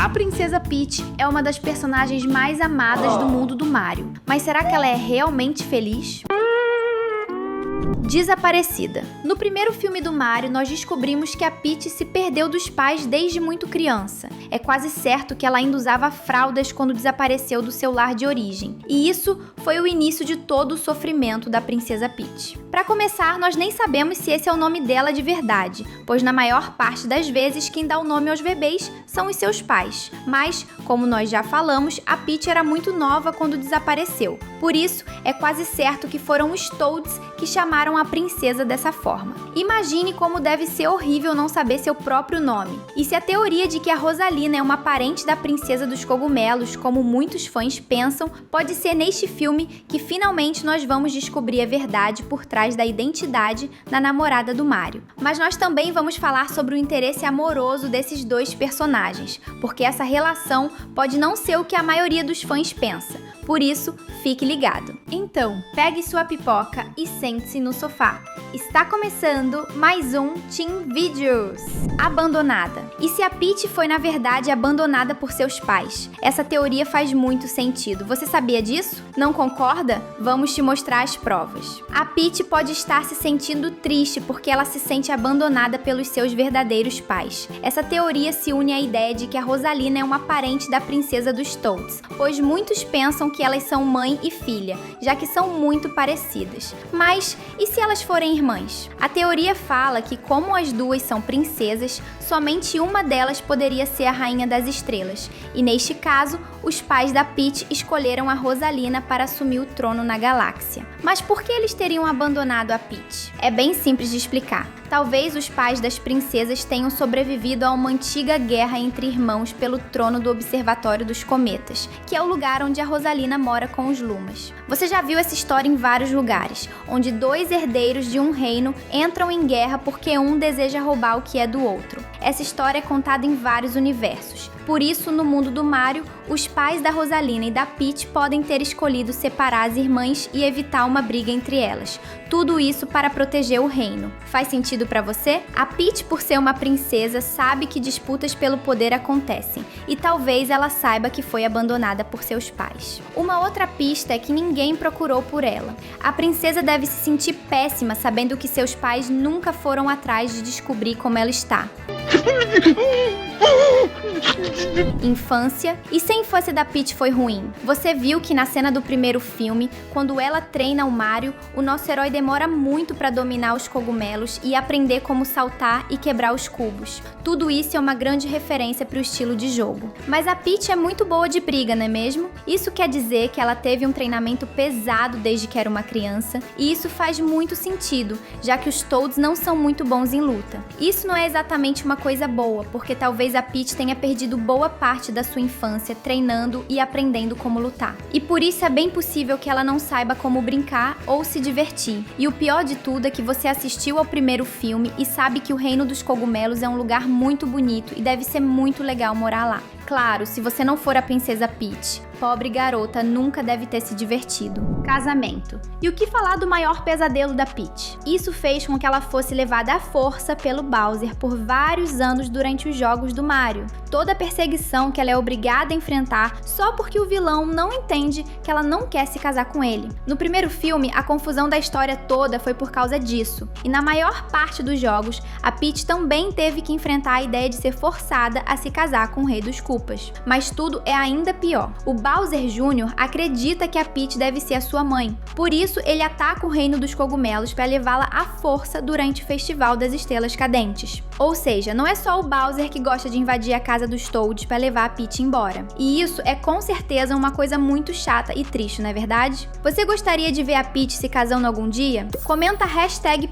A Princesa Peach é uma das personagens mais amadas do mundo do Mario. Mas será que ela é realmente feliz? Desaparecida. No primeiro filme do Mario, nós descobrimos que a Peach se perdeu dos pais desde muito criança. É quase certo que ela ainda usava fraldas quando desapareceu do seu lar de origem. E isso foi o início de todo o sofrimento da Princesa Peach. Para começar, nós nem sabemos se esse é o nome dela de verdade, pois na maior parte das vezes quem dá o nome aos bebês são os seus pais. Mas, como nós já falamos, a Peach era muito nova quando desapareceu. Por isso, é quase certo que foram os Toads que chamaram a princesa dessa forma. Imagine como deve ser horrível não saber seu próprio nome. E se a teoria de que a Rosalina é uma parente da princesa dos cogumelos, como muitos fãs pensam, pode ser neste filme que finalmente nós vamos descobrir a verdade por trás da identidade da namorada do Mario. Mas nós também vamos falar sobre o interesse amoroso desses dois personagens, porque essa relação pode não ser o que a maioria dos fãs pensa. Por isso, fique ligado. Então, pegue sua pipoca e sente-se no sofá. Está começando mais um Teen Videos. Abandonada. E se a Peach foi na verdade abandonada por seus pais? Essa teoria faz muito sentido. Você sabia disso? Não concorda? Vamos te mostrar as provas. A Peach pode estar se sentindo triste porque ela se sente abandonada pelos seus verdadeiros pais. Essa teoria se une à ideia de que a Rosalina é uma parente da princesa dos Toads, pois muitos pensam que elas são mãe e filha, já que são muito parecidas. Mas e se elas forem irmãs? A teoria fala que, como as duas são princesas, somente uma delas poderia ser a Rainha das Estrelas, e neste caso, os pais da Peach escolheram a Rosalina para assumir o trono na galáxia. Mas por que eles teriam abandonado a Peach? É bem simples de explicar. Talvez os pais das princesas tenham sobrevivido a uma antiga guerra entre irmãos pelo trono do Observatório dos Cometas, que é o lugar onde a Rosalina mora com os Lumas. Você já viu essa história em vários lugares, onde dois herdeiros de um reino entram em guerra porque um deseja roubar o que é do outro. Essa história é contada em vários universos. Por isso, no mundo do Mario, os pais da Rosalina e da Peach podem ter escolhido separar as irmãs e evitar uma briga entre elas. Tudo isso para proteger o reino. Faz sentido para você? A Peach, por ser uma princesa, sabe que disputas pelo poder acontecem, e talvez ela saiba que foi abandonada por seus pais. Uma outra pista é que ninguém procurou por ela. A princesa deve se sentir péssima sabendo que seus pais nunca foram atrás de descobrir como ela está. Infância. E se a infância da Peach foi ruim? Você viu que na cena do primeiro filme, quando ela treina o Mario, o nosso herói demora muito para dominar os cogumelos e aprender como saltar e quebrar os cubos. Tudo isso é uma grande referência para o estilo de jogo. Mas a Peach é muito boa de briga, não é mesmo? Isso quer dizer que ela teve um treinamento pesado desde que era uma criança, e isso faz muito sentido, já que os Toads não são muito bons em luta. Isso não é exatamente uma coisa boa, porque talvez a Peach tenha perdido boa parte da sua infância treinando e aprendendo como lutar. E por isso é bem possível que ela não saiba como brincar ou se divertir. E o pior de tudo é que você assistiu ao primeiro filme e sabe que o Reino dos Cogumelos é um lugar muito bonito e deve ser muito legal morar lá. Claro, se você não for a Princesa Peach, pobre garota nunca deve ter se divertido. Casamento. E o que falar do maior pesadelo da Peach? Isso fez com que ela fosse levada à força pelo Bowser por vários anos durante os jogos do Mario. Toda a perseguição que ela é obrigada a enfrentar só porque o vilão não entende que ela não quer se casar com ele. No primeiro filme, a confusão da história toda foi por causa disso. E na maior parte dos jogos, a Peach também teve que enfrentar a ideia de ser forçada a se casar com o Rei dos Koopas. Mas tudo é ainda pior. O Bowser Jr. acredita que a Peach deve ser a sua mãe. Por isso, ele ataca o Reino dos Cogumelos para levá-la à força durante o Festival das Estrelas Cadentes. Ou seja, não é só o Bowser que gosta de invadir a casa dos Toads para levar a Peach embora. E isso é com certeza uma coisa muito chata e triste, não é verdade? Você gostaria de ver a Peach se casando algum dia? Comenta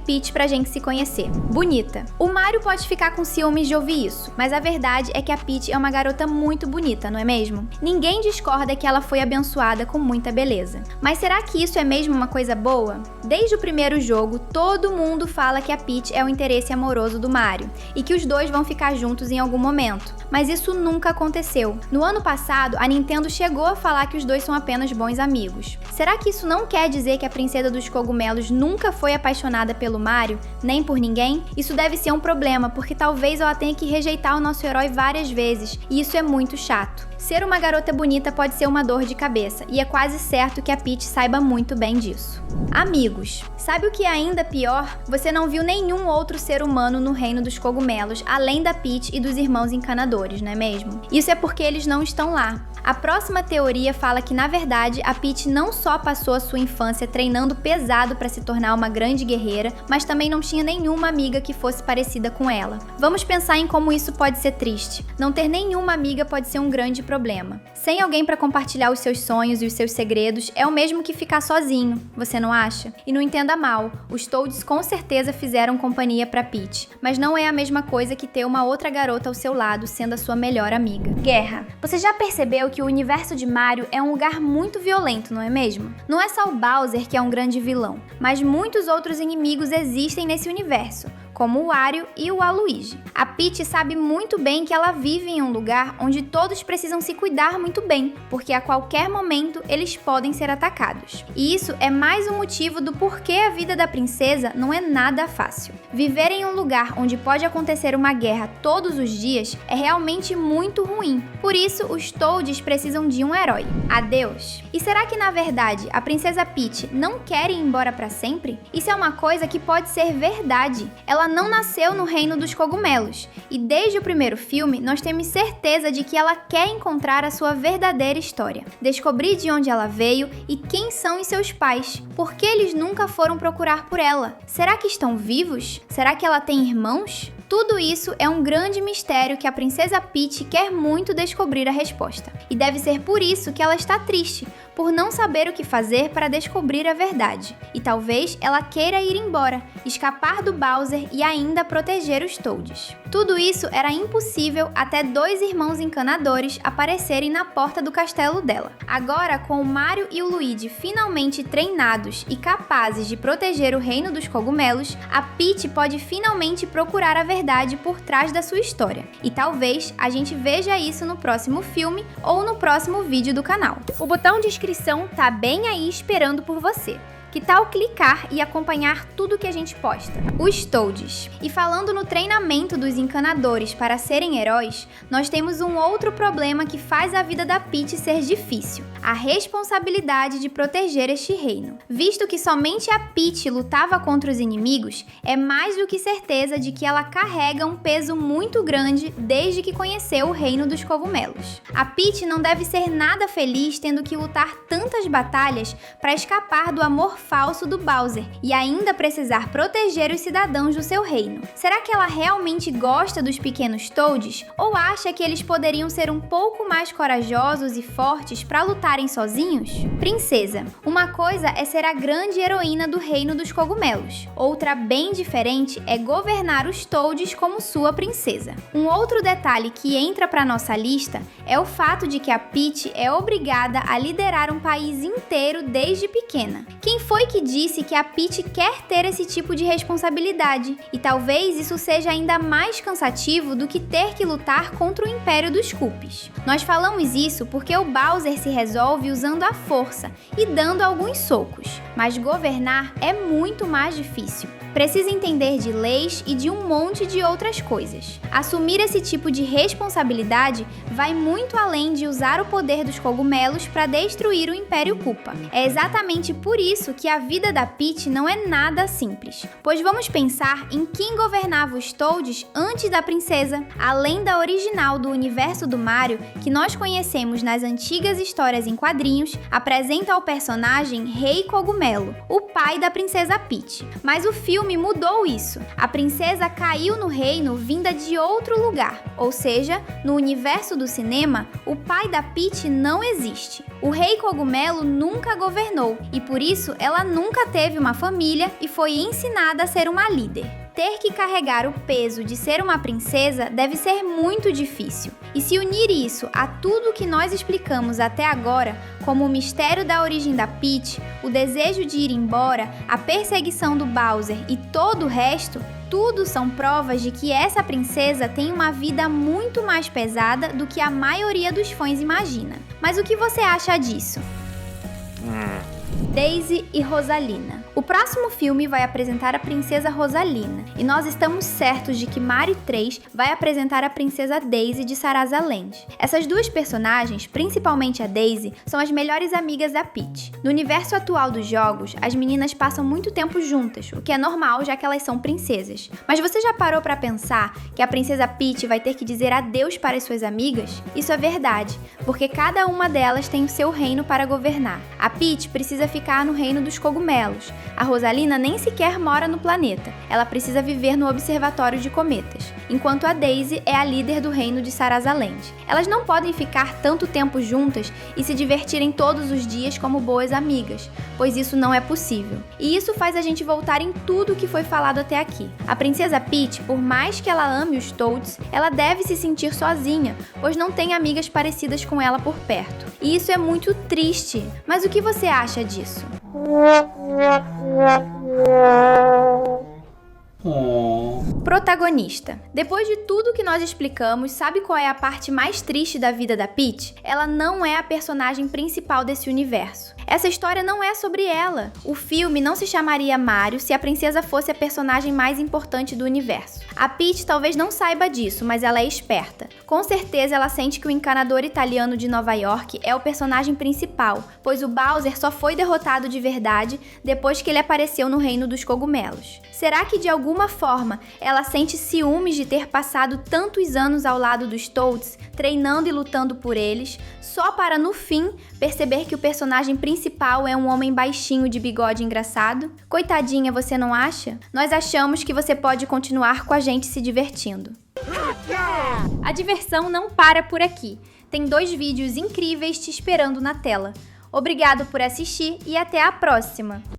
#Peach pra gente se conhecer. Bonita. O Mario pode ficar com ciúmes de ouvir isso, mas a verdade é que a Peach é uma garota muito bonita, não é mesmo? Ninguém discorda que ela foi abençoada com muita beleza. Mas será que isso é mesmo uma coisa boa? Desde o primeiro jogo, todo mundo fala que a Peach é o interesse amoroso do Mario. e que os dois vão ficar juntos em algum momento. Mas isso nunca aconteceu. No ano passado, a Nintendo chegou a falar que os dois são apenas bons amigos. Será que isso não quer dizer que a princesa dos cogumelos nunca foi apaixonada pelo Mario, nem por ninguém? Isso deve ser um problema, porque talvez ela tenha que rejeitar o nosso herói várias vezes, e isso é muito chato. Ser uma garota bonita pode ser uma dor de cabeça, e é quase certo que a Peach saiba muito bem disso. Amigos. Sabe o que é ainda pior? Você não viu nenhum outro ser humano no reino dos cogumelos, além da Peach e dos irmãos encanadores, não é mesmo? Isso é porque eles não estão lá. A próxima teoria fala que, na verdade, a Peach não só passou a sua infância treinando pesado para se tornar uma grande guerreira, mas também não tinha nenhuma amiga que fosse parecida com ela. Vamos pensar em como isso pode ser triste. Não ter nenhuma amiga pode ser um grande problema. Sem alguém para compartilhar os seus sonhos e os seus segredos, é o mesmo que ficar sozinho, você não acha? E não entenda mal, os Toads com certeza fizeram companhia para Peach, mas não é a mesma coisa que ter uma outra garota ao seu lado sendo a sua melhor amiga. Guerra. Você já percebeu que o universo de Mario é um lugar muito violento, não é mesmo? Não é só o Bowser que é um grande vilão, mas muitos outros inimigos existem nesse universo, como o Wario e o Waluigi. A Peach sabe muito bem que ela vive em um lugar onde todos precisam se cuidar muito bem, porque a qualquer momento eles podem ser atacados. E isso é mais um motivo do porquê a vida da princesa não é nada fácil. Viver em um lugar onde pode acontecer uma guerra todos os dias é realmente muito ruim. Por isso, os Toads precisam de um herói. Adeus! E será que na verdade a princesa Peach não quer ir embora para sempre? Isso é uma coisa que pode ser verdade. Ela não nasceu no reino dos cogumelos, e desde o primeiro filme nós temos certeza de que ela quer encontrar a sua verdadeira história, descobrir de onde ela veio e quem são os seus pais, por que eles nunca foram procurar por ela. Será que estão vivos? Será que ela tem irmãos? Tudo isso é um grande mistério que a princesa Peach quer muito descobrir a resposta. E deve ser por isso que ela está triste, por não saber o que fazer para descobrir a verdade. E talvez ela queira ir embora, escapar do Bowser e ainda proteger os Toads. Tudo isso era impossível até dois irmãos encanadores aparecerem na porta do castelo dela. Agora, com o Mario e o Luigi finalmente treinados e capazes de proteger o reino dos cogumelos, a Peach pode finalmente procurar a verdade por trás da sua história. E talvez a gente veja isso no próximo filme ou no próximo vídeo do canal. O botão de inscrição tá bem aí esperando por você. Que tal clicar e acompanhar tudo que a gente posta? Os Toads. E falando no treinamento dos encanadores para serem heróis, nós temos um outro problema que faz a vida da Peach ser difícil: a responsabilidade de proteger este reino. Visto que somente a Peach lutava contra os inimigos, é mais do que certeza de que ela carrega um peso muito grande desde que conheceu o reino dos cogumelos. A Peach não deve ser nada feliz tendo que lutar tantas batalhas para escapar do amor falso do Bowser e ainda precisar proteger os cidadãos do seu reino. Será que ela realmente gosta dos pequenos Toads ou acha que eles poderiam ser um pouco mais corajosos e fortes para lutarem sozinhos? Princesa. Uma coisa é ser a grande heroína do reino dos cogumelos. Outra bem diferente é governar os Toads como sua princesa. Um outro detalhe que entra para nossa lista é o fato de que a Peach é obrigada a liderar um país inteiro desde pequena. Quem foi que disse que a Peach quer ter esse tipo de responsabilidade? E talvez isso seja ainda mais cansativo do que ter que lutar contra o Império dos Koopas. Nós falamos isso porque o Bowser se resolve usando a força e dando alguns socos, mas governar é muito mais difícil. Precisa entender de leis e de um monte de outras coisas. Assumir esse tipo de responsabilidade vai muito além de usar o poder dos cogumelos para destruir o Império Koopa. É exatamente por isso que a vida da Peach não é nada simples, pois vamos pensar em quem governava os Toads antes da princesa. Além da original do universo do Mario, que nós conhecemos nas antigas histórias em quadrinhos, apresenta o personagem Rei Cogumelo, o pai da princesa Peach. Mas o filme mudou isso. A princesa caiu no reino vinda de outro lugar, ou seja, no universo do cinema, o pai da Peach não existe. O Rei Cogumelo nunca governou e por isso ela nunca teve uma família e foi ensinada a ser uma líder. Ter que carregar o peso de ser uma princesa deve ser muito difícil. E se unir isso a tudo que nós explicamos até agora, como o mistério da origem da Peach, o desejo de ir embora, a perseguição do Bowser e todo o resto, Tudo são provas de que essa princesa tem uma vida muito mais pesada do que a maioria dos fãs imagina. Mas o que você acha disso? Daisy e Rosalina. O próximo filme vai apresentar a princesa Rosalina, e nós estamos certos de que Mario 3 vai apresentar a princesa Daisy de Sarasaland. Essas duas personagens, principalmente a Daisy, são as melhores amigas da Peach. No universo atual dos jogos, as meninas passam muito tempo juntas, o que é normal já que elas são princesas. Mas você já parou pra pensar que a princesa Peach vai ter que dizer adeus para as suas amigas? Isso é verdade, porque cada uma delas tem o seu reino para governar. A Peach precisa ficar no reino dos cogumelos. A Rosalina nem sequer mora no planeta, ela precisa viver no observatório de cometas, enquanto a Daisy é a líder do reino de Sarasaland. Elas não podem ficar tanto tempo juntas e se divertirem todos os dias como boas amigas, pois isso não é possível. E isso faz a gente voltar em tudo o que foi falado até aqui. A princesa Peach, por mais que ela ame os Toads, ela deve se sentir sozinha, pois não tem amigas parecidas com ela por perto. E isso é muito triste. Mas o que você acha disso? Protagonista. Depois de tudo que nós explicamos, sabe qual é a parte mais triste da vida da Peach? Ela não é a personagem principal desse universo. Essa história não é sobre ela. O filme não se chamaria Mario se a princesa fosse a personagem mais importante do universo. A Peach talvez não saiba disso, mas ela é esperta. Com certeza ela sente que o encanador italiano de Nova York é o personagem principal, pois o Bowser só foi derrotado de verdade depois que ele apareceu no Reino dos Cogumelos. Será que de alguma forma ela sente ciúmes de ter passado tantos anos ao lado dos Toads, treinando e lutando por eles, só para no fim perceber que o personagem principal é um homem baixinho de bigode engraçado? Coitadinha, você não acha? Nós achamos que você pode continuar com a gente se divertindo. A diversão não para por aqui. Tem 2 vídeos incríveis te esperando na tela. Obrigado por assistir e até a próxima!